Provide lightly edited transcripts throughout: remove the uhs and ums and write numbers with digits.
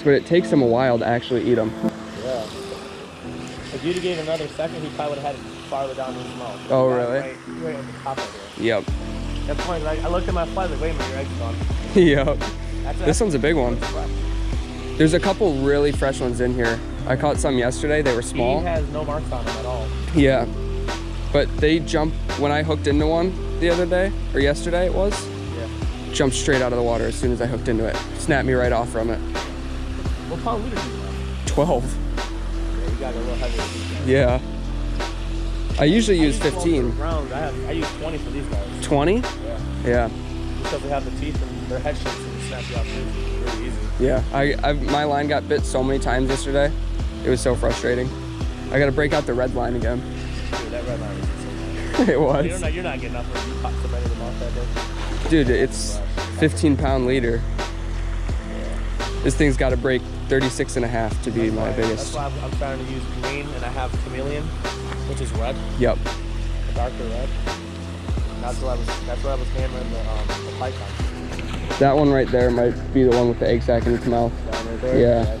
but it takes him a while to actually eat them. Yeah. If you'd have gave another second, he probably would have had it farther down in his mouth. Oh, really? Right at the top of it. Yep. That's funny. I looked at my fly like, wait a minute, your egg's gone. Yep. This one's a big one. Fresh. There's a couple really fresh ones in here. I caught some yesterday. They were small. He has no marks on him at all. Yeah. But they jumped, when I hooked into one the other day, or yesterday it was, jumped straight out of the water as soon as I hooked into it. Snapped me right off from it. What pound leader do you have? 12. Yeah, you got a little heavier. Yeah. I usually use 15. Rounds. I use 20 for these guys. 20? Yeah. Yeah. Because they have the teeth and their head shapes and snap you off too. It's really easy. Yeah. My line got bit so many times yesterday. It was so frustrating. I got to break out the red line again. Dude, that red line was so bad. It was. You're not getting up when you caught so many of them off that day. Dude, it's 15-pound leader. This thing's got to break 36.5 to be my biggest. That's why I'm trying to use green, and I have chameleon, which is red. Yep. A darker red. And that's what I was hammering the python. That one right there might be the one with the egg sac in its mouth. Down right there. Yeah.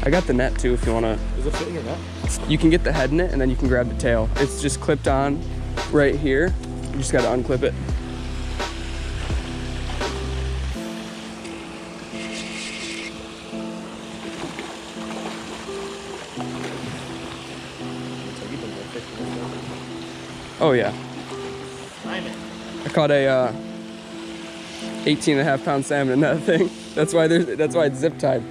I got the net too if you want to. Is it fitting your net? You can get the head in it and then you can grab the tail. It's just clipped on right here. You just got to unclip it. Oh yeah. I caught a 18.5-pound salmon in that thing. That's why it's zip tied.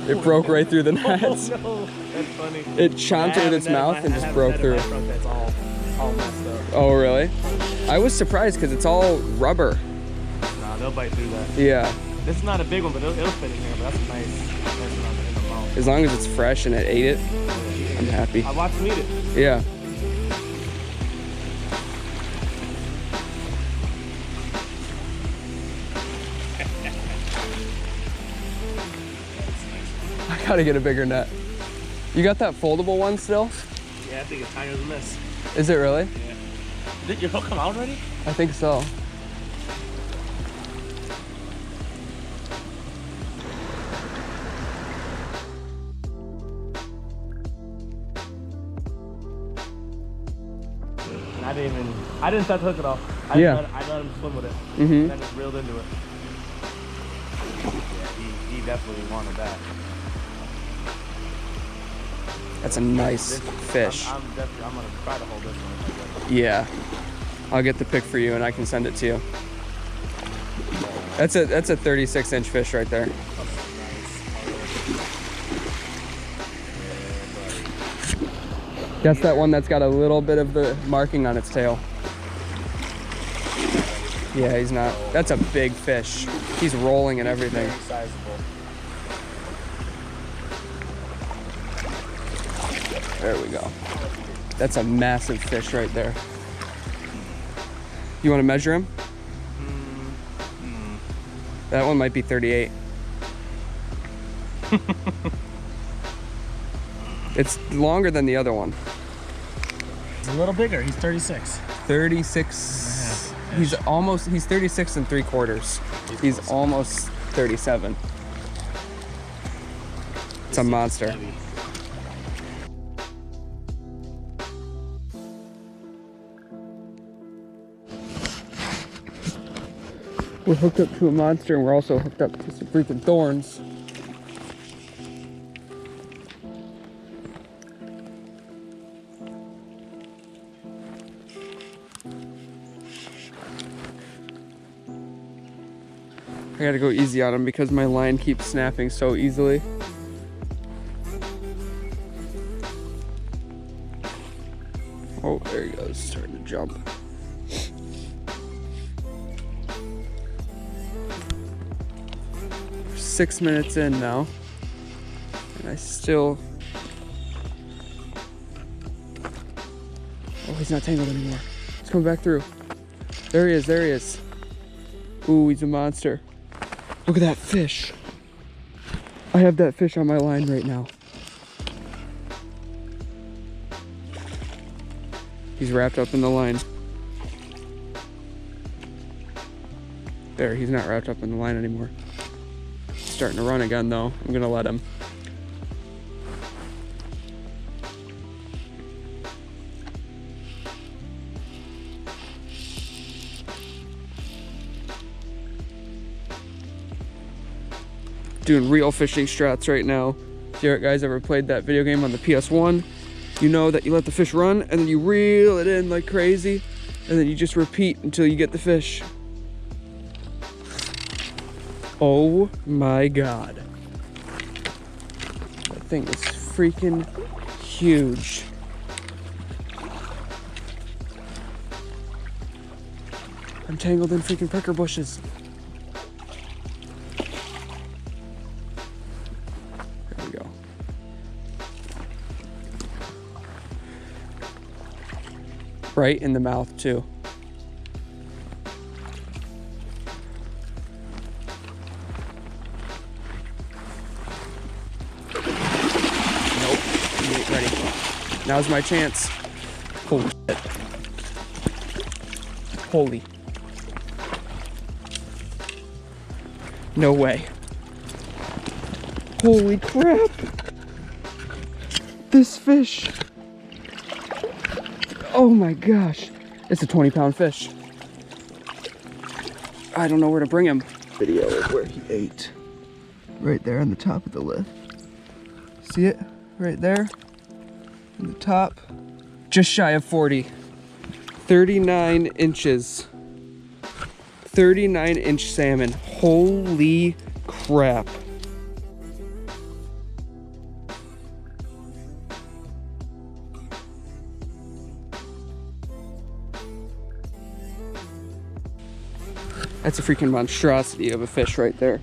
It broke right through the net. Oh no, that's funny. It chomped it with its mouth and just broke through. That's all messed up. Oh really? I was surprised because it's all rubber. Nah, they'll bite through that. Yeah. This is not a big one, but it'll fit in here. But that's a nice one in the mouth. As long as it's fresh and it ate it, I'm happy. I watched him eat it. Yeah. I gotta get a bigger net. You got that foldable one still? Yeah, I think it's tinier than this. Is it really? Yeah. Did your hook come out already? I think so. I didn't start to hook it off. I let him swim with it. And then just reeled into it. Yeah, he definitely wanted that. That's a nice fish. I'm gonna try to hold this one. Yeah. I'll get the pic for you and I can send it to you. That's a 36-inch fish right there. That's that one that's got a little bit of the marking on its tail. Yeah, he's not. That's a big fish. He's rolling and everything. Very sizable. There we go. That's a massive fish right there. You want to measure him? That one might be 38. It's longer than the other one. He's a little bigger. He's 36. 36. He's 36 3/4. He's almost 37. It's a monster. Heavy. We're hooked up to a monster and we're also hooked up to some freaking thorns. I gotta go easy on him because my line keeps snapping so easily. Oh, there he goes, starting to jump. We're 6 minutes in now, and I still... Oh, he's not tangled anymore. He's coming back through. There he is, there he is. Ooh, he's a monster. Look at that fish. I have that fish on my line right now. He's wrapped up in the line. There, he's not wrapped up in the line anymore. He's starting to run again though. I'm gonna let him. Doing real fishing strats right now. If you guys ever played that video game on the PS1, you know that you let the fish run and then you reel it in like crazy and then you just repeat until you get the fish. Oh my God. That thing is freaking huge. I'm tangled in freaking pricker bushes. There we go. Right in the mouth too. Nope, he ain't ready. Now's my chance. Holy shit. Holy. No way. Holy crap. This fish. Oh my gosh. It's a 20-pound fish. I don't know where to bring him. Video of where he ate. Right there on the top of the lift. See it? Right there. On the top. Just shy of 40. 39 inches. 39-inch salmon. Holy crap. That's a freaking monstrosity of a fish right there.